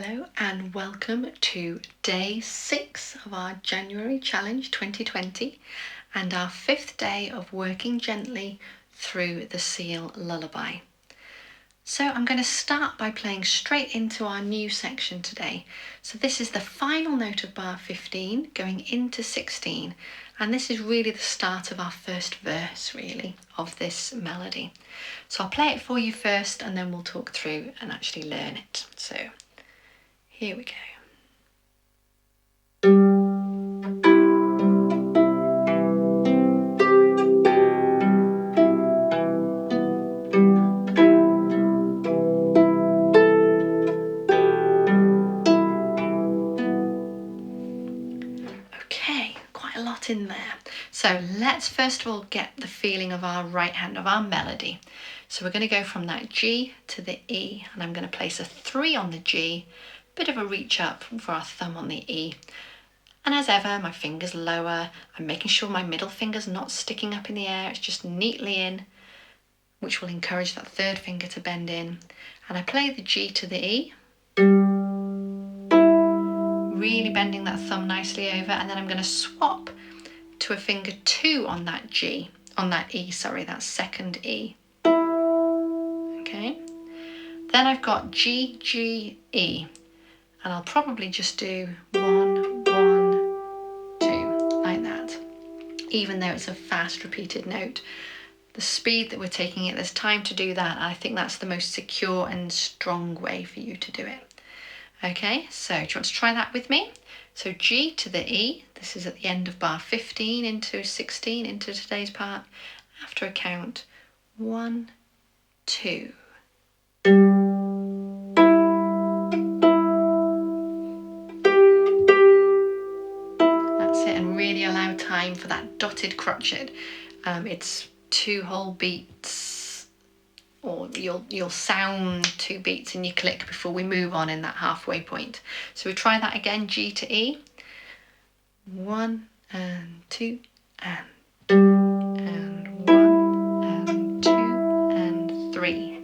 Hello and welcome to day 6 of our January challenge 2020 and our 5th day of working gently through the seal lullaby. So I'm going to start by playing straight into our new section today. So this is the final note of bar 15 going into 16, and this is really the start of our first verse really of this melody. So I'll play it for you first and then we'll talk through and actually learn it. So here we go. Okay, quite a lot in there. So let's first of all get the feeling of our right hand, of our melody. So we're going to go from that G to the E, and I'm going to place a 3 on the G, bit of a reach up for our thumb on the E. And as ever, my finger's lower. I'm making sure my middle finger's not sticking up in the air, it's just neatly in, which will encourage that third finger to bend in. And I play the G to the E, really bending that thumb nicely over, and then I'm going to swap to a finger 2 on that G, on that E, sorry, that second E. Okay, then I've got G, G, E, and I'll probably just do 1, 1, 2, like that. Even though it's a fast repeated note, the speed that we're taking it, there's time to do that. I think that's the most secure and strong way for you to do it. Okay, so do you want to try that with me? So G to the E, this is at the end of bar 15 into 16, into today's part. After a count, 1, 2. That's it, and really allow time for that dotted crotchet. It's 2 whole beats, or you'll sound 2 beats in your click before we move on in that halfway point. So we try that again, G to E. 1 and 2 and 1 and 2 and 3.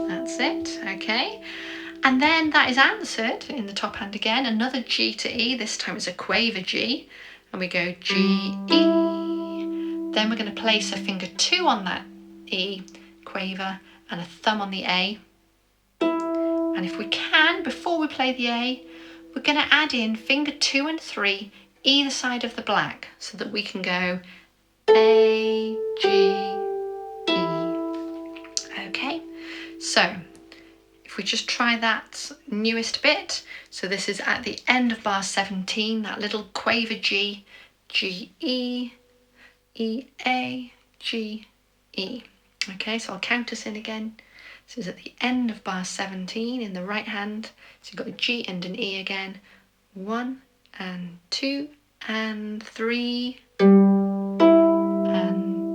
That's it, okay. And then that is answered in the top hand again, another G to E, this time it's a quaver G, and we go G, E. Then we're going to place a finger 2 on that E, quaver, and a thumb on the A. And if we can, before we play the A, we're going to add in finger 2 and 3 either side of the black so that we can go A, G, E. Okay, so if we just try that newest bit, so this is at the end of bar 17, that little quaver G, G, E, E, A, G, E. Okay, so I'll count us in again. This is at the end of bar 17 in the right hand. So you've got a G and an E again. 1 and 2 and 3 and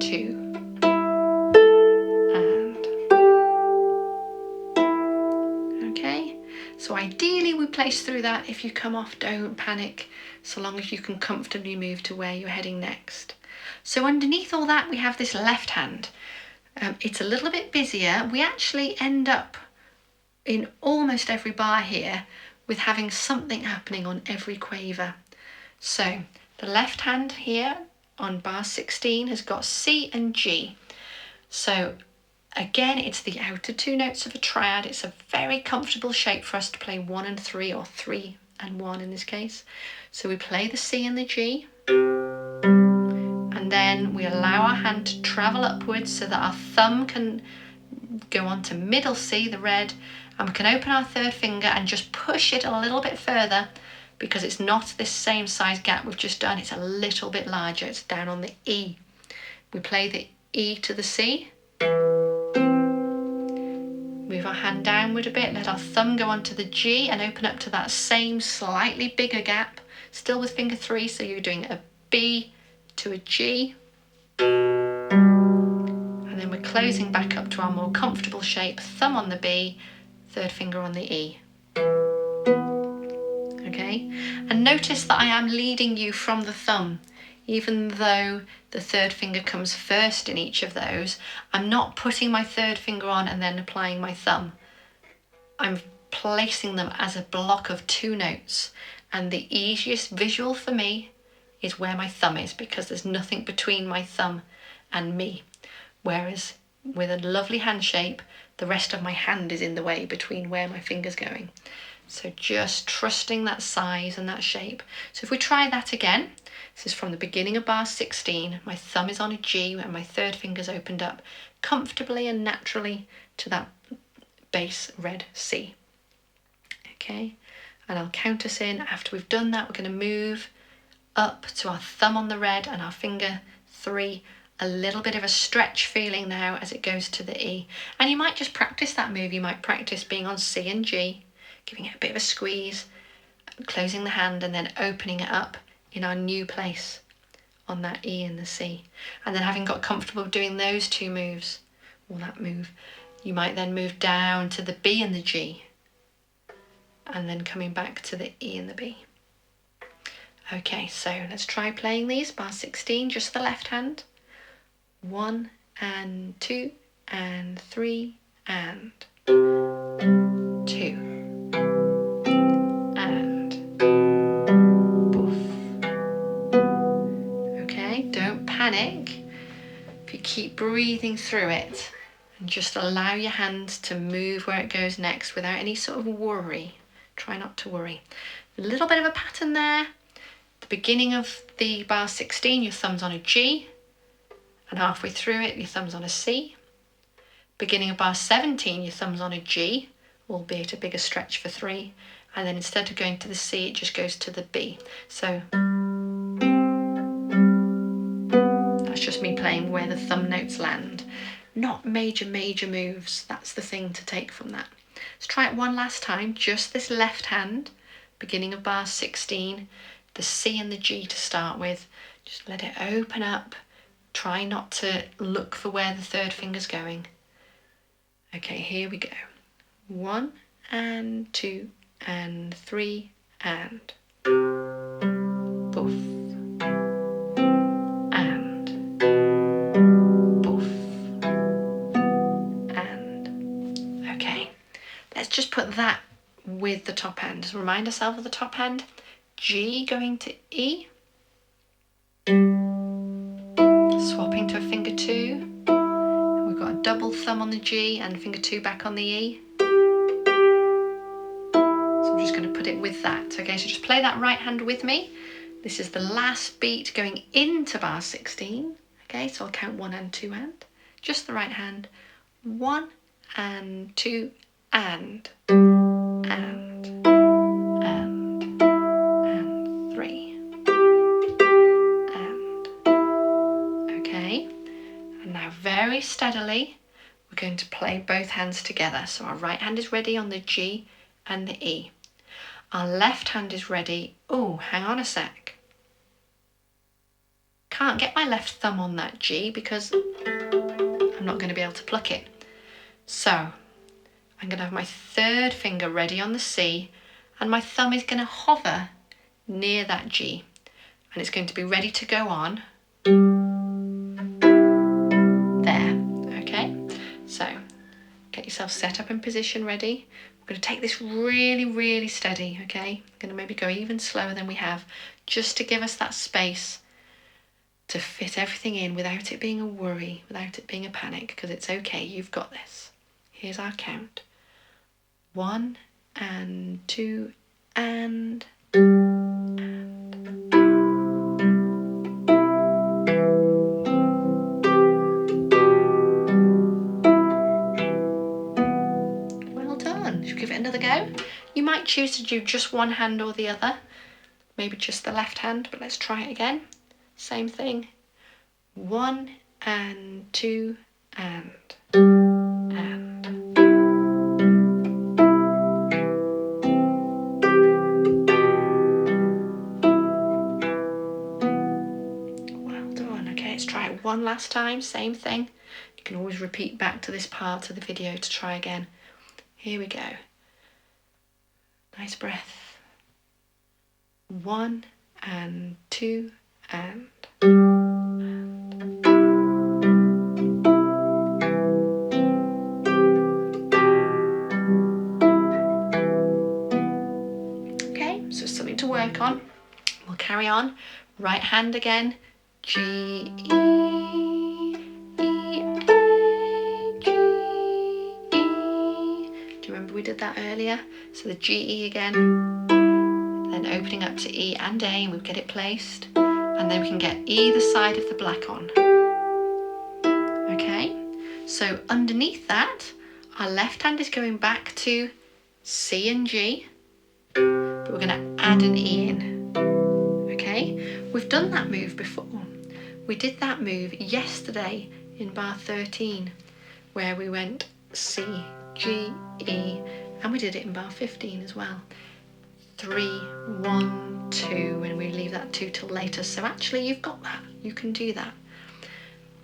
2 and. Okay, so ideally we place through that. If you come off, don't panic, so long as you can comfortably move to where you're heading next. So underneath all that we have this left hand. It's a little bit busier. We actually end up in almost every bar here with having something happening on every quaver. So the left hand here on bar 16 has got C and G. So again, it's the outer 2 notes of a triad. It's a very comfortable shape for us to play 1 and 3, or 3 and 1 in this case. So we play the C and the G, and then we allow our hand to travel upwards so that our thumb can go on to middle C, the red, and we can open our third finger and just push it a little bit further, because it's not this same size gap we've just done, it's a little bit larger, it's down on the E. We play the E to the C, move our hand downward a bit, let our thumb go onto the G and open up to that same slightly bigger gap, still with finger 3, so you're doing a B to a G, and then we're closing back up to our more comfortable shape, thumb on the B, third finger on the E. Okay, and notice that I am leading you from the thumb. Even though the third finger comes first in each of those, I'm not putting my third finger on and then applying my thumb. I'm placing them as a block of 2 notes, and the easiest visual for me is where my thumb is, because there's nothing between my thumb and me, whereas with a lovely hand shape, the rest of my hand is in the way between where my finger's going. So just trusting that size and that shape. So if we try that again, this is from the beginning of bar 16, my thumb is on a G and my third finger's opened up comfortably and naturally to that bass red C. Okay, and I'll count us in. After we've done that, we're going to move up to our thumb on the red and our finger 3. A little bit of a stretch feeling now as it goes to the E. And you might just practice that move. You might practice being on C and G, giving it a bit of a squeeze, closing the hand and then opening it up in our new place on that E and the C. And then having got comfortable doing those 2 moves, or that move, you might then move down to the B and the G, and then coming back to the E and the B. Okay, so let's try playing these. Bar 16, just the left hand. 1 and 2 and 3 and 2 and boof. Okay, don't panic. If you keep breathing through it and just allow your hand to move where it goes next without any sort of worry. Try not to worry. A little bit of a pattern there. The beginning of the bar 16, your thumb's on a G, and halfway through it, your thumb's on a C. Beginning of bar 17, your thumb's on a G, albeit a bigger stretch for 3, and then instead of going to the C, it just goes to the B. So that's just me playing where the thumb notes land. Not major moves. That's the thing to take from that. Let's try it one last time, just this left hand, beginning of bar 16, the C and the G to start with. Just let it open up. Try not to look for where the third finger's going. Okay, here we go. 1 and 2 and 3 and boof and boof and. Okay, let's just put that with the top hand. Just remind ourselves of the top hand. G going to E. Swapping to a finger 2. We've got a double thumb on the G and finger 2 back on the E. So I'm just going to put it with that. Okay, so just play that right hand with me. This is the last beat going into bar 16. Okay, so I'll count 1 and 2 and. Just the right hand. 1 and 2 and 3. Okay, and now very steadily we're going to play both hands together. So our right hand is ready on the G and the E. Our left hand is ready. Oh, hang on a sec. Can't get my left thumb on that G because I'm not going to be able to pluck it. So I'm going to have my third finger ready on the C, and my thumb is going to hover near that G, and it's going to be ready to go on there. Okay, so get yourself set up in position, ready. We're going to take this really steady. Okay, I'm going to maybe go even slower than we have, just to give us that space to fit everything in without it being a worry, without it being a panic, because it's okay, you've got this. Here's our count. 1 and 2 and. Well done. Should we give it another go? You might choose to do just one hand or the other, maybe just the left hand, but let's try it again. Same thing. 1 and 2 and. Well done. Okay, let's try it one last time. Same thing. You can always repeat back to this part of the video to try again. Here we go. Nice breath. 1 and 2 and. We'll carry on. Right hand again. G, E, E, A, G, E. Do you remember we did that earlier? So the G, E again. Then opening up to E and A, and we'll get it placed. And then we can get either side of the black on. Okay, so underneath that, our left hand is going back to C and G, but we're going to add an E in. Okay, we've done that move before. We did that move yesterday in bar 13, where we went C, G, E, and we did it in bar 15 as well. 3, 1, 2, and we leave that 2 till later. So actually you've got that, you can do that.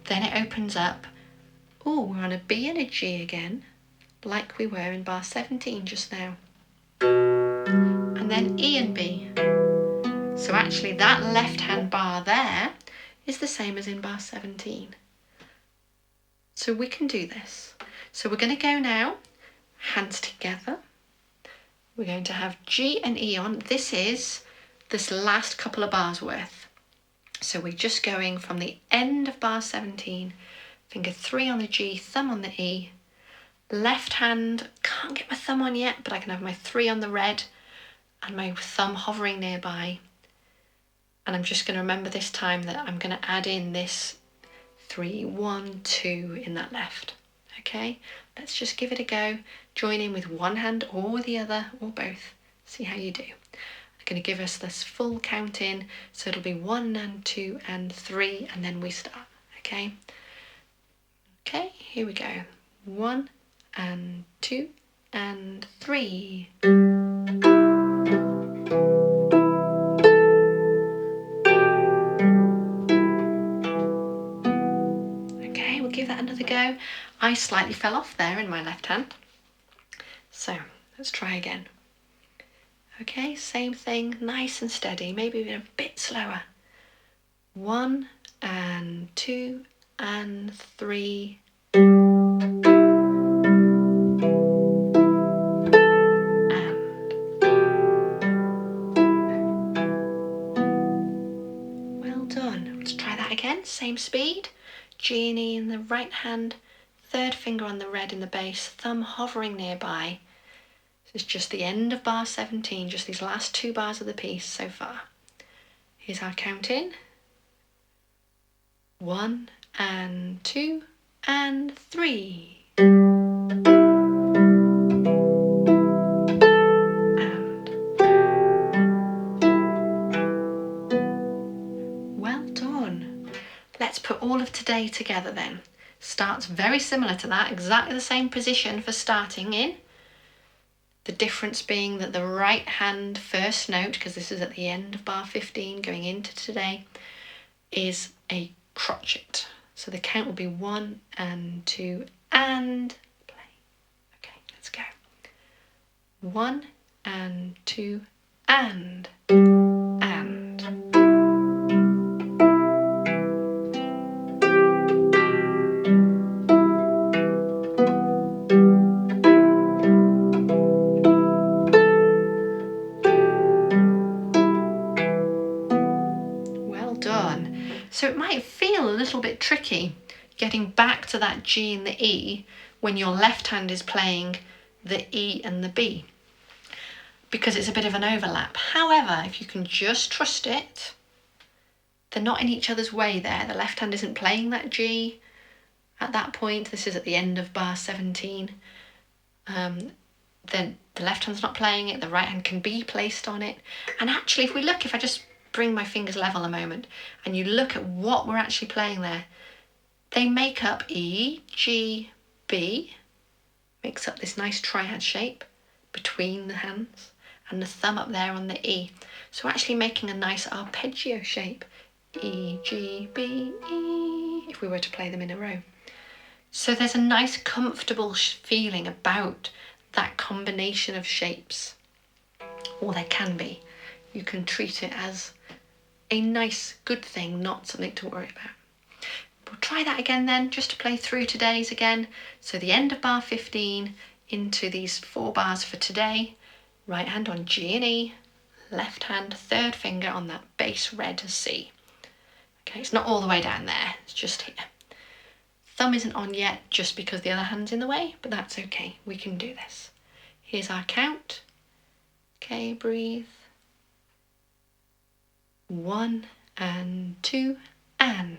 Then it opens up. Oh, we're on a B and a G again, like we were in bar 17 just now. And then E and B. So actually that left hand bar there is the same as in bar 17. So we can do this. So we're going to go now, hands together. We're going to have G and E on. This is this last couple of bars worth. So we're just going from the end of bar 17, finger 3 on the G, thumb on the E. Left hand, can't get my thumb on yet, but I can have my 3 on the red and my thumb hovering nearby. And I'm just going to remember this time that I'm going to add in this 3, 1, 2 in that left. Okay, let's just give it a go. Join in with one hand or the other or both. See how you do. I'm going to give us this full count in. So it'll be 1 and 2 and 3 and then we start. Okay. Okay, here we go. 1 and 2 and 3. Okay, we'll give that another go. I slightly fell off there in my left hand. So let's try again. Okay, same thing, nice and steady, maybe even a bit slower. 1 and 2 and 3. Again, same speed, G and E in the right hand, third finger on the red in the bass, thumb hovering nearby. This is just the end of bar 17, just these last 2 bars of the piece so far. Here's our count in. 1 and 2 and 3. Let's put all of today together then. Starts very similar to that, exactly the same position for starting in. The difference being that the right hand first note, because this is at the end of bar 15 going into today, is a crotchet. So the count will be 1 and 2 and play. Okay, let's go. 1 and 2 and. So it might feel a little bit tricky getting back to that G and the E when your left hand is playing the E and the B, because it's a bit of an overlap. However, if you can just trust it, they're not in each other's way there. The left hand isn't playing that G at that point. This is at the end of bar 17. Then the left hand's not playing it, the right hand can be placed on it. And actually, if I just bring my fingers level a moment and you look at what we're actually playing there, they make up E, G, B, makes up this nice triad shape between the hands, and the thumb up there on the E. So we're actually making a nice arpeggio shape. E, G, B, E, if we were to play them in a row. So there's a nice comfortable feeling about that combination of shapes, or there can be. You can treat it as a nice, good thing, not something to worry about. We'll try that again then, just to play through today's again. So the end of bar 15 into these 4 bars for today. Right hand on G and E, left hand, third finger on that bass red C. Okay, it's not all the way down there, it's just here. Thumb isn't on yet just because the other hand's in the way, but that's okay, we can do this. Here's our count. Okay, breathe. 1 and 2 and.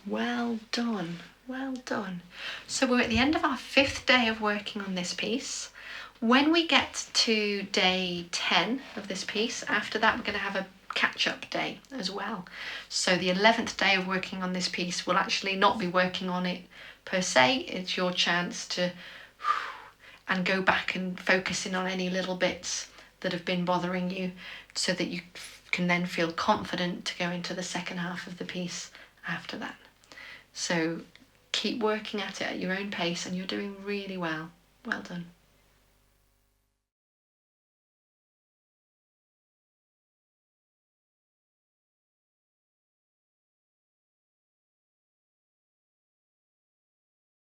Well done, well done. So we're at the end of our 5th day of working on this piece. When we get to day 10 of this piece, after that we're going to have a catch-up day as well. So the 11th day of working on this piece, we'll actually not be working on it per se. It's your chance to and go back and focus in on any little bits that have been bothering you so that you can then feel confident to go into the second half of the piece after that. So keep working at it at your own pace, and you're doing really well. Well done.